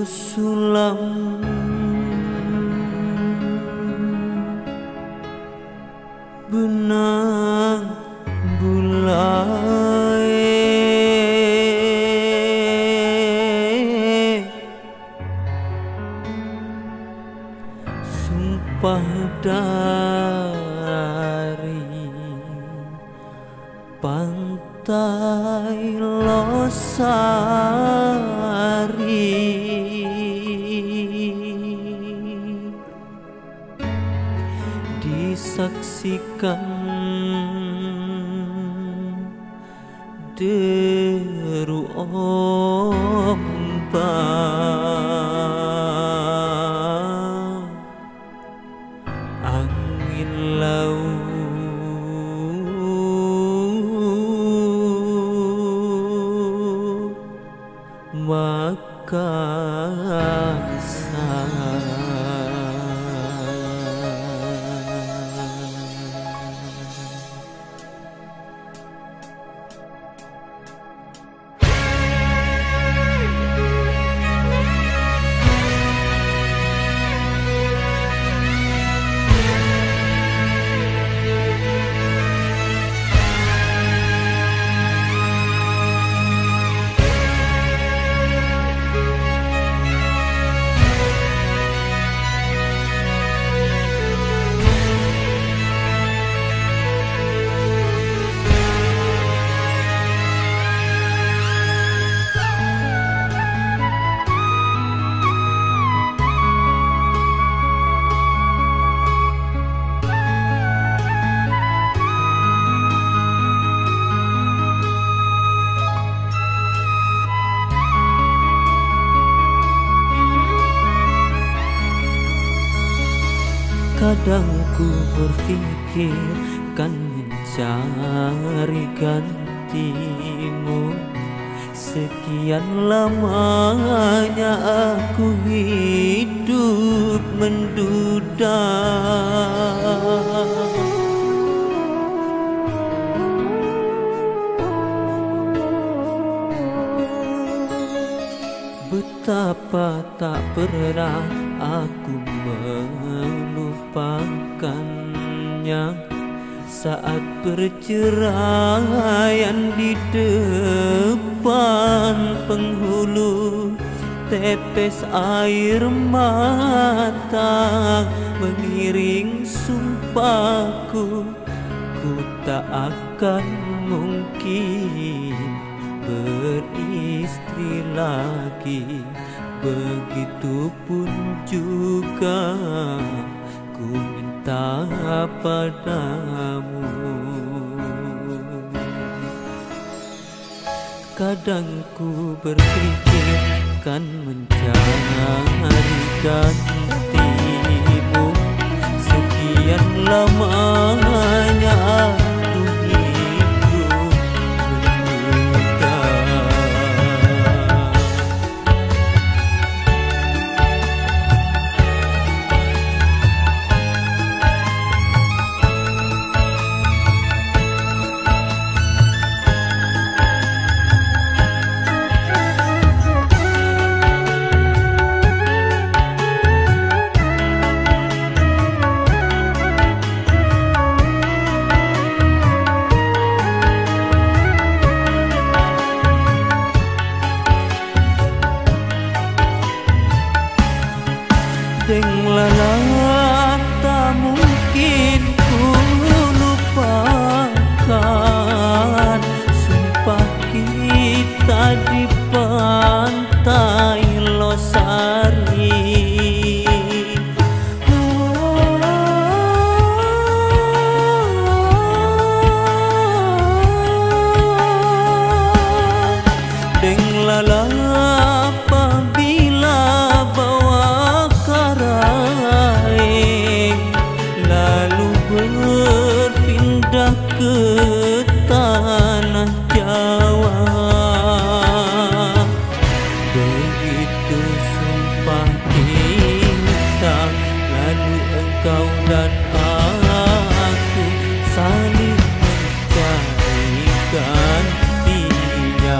sulam benang bulai sumpah dari pantai Losari disaksikan deru ombak angin laut Makassar. Kadang ku berpikir kan mencari gantimu. Sekian lamanya aku hidup menduda. Betapa tak pernah aku melupakannya saat perceraian di depan penghulu. Tetes air mata mengiring sumpahku, ku tak akan mungkin beristri lagi. Begitupun juga ku minta padamu. Kadang ku berpikir kan mencari gantimu. Sekian lamanya aku hidup menduda. Deng lala tak mungkin ku lupakan sumpah kita di pantai Losari. Deng lala ke tanah Jawa. Begitu sumpah kita, lalu engkau dan aku saling mencari gantinya.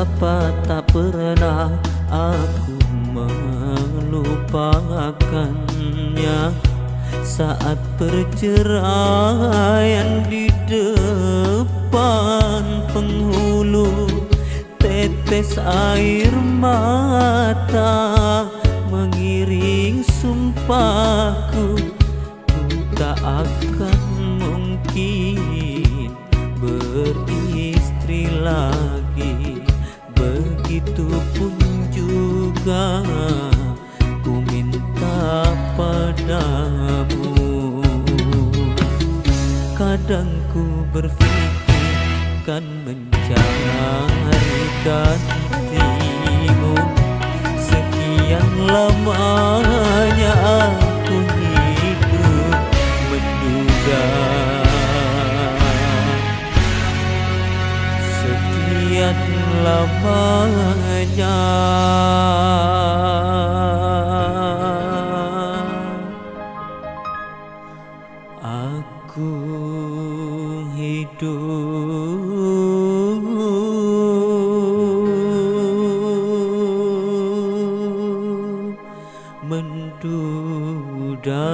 Betapa tak pernah aku melupakannya saat perceraian di depan penghulu. Tetes air mata mengiring sumpahku, ku tak akan mungkin beristri lagi. Begitupun juga ku minta padamu. Kadang ku berpikir kan mencari gantimu. Sekian lamanya aku hidup menduga, sekian lamanya aku hidup menduda.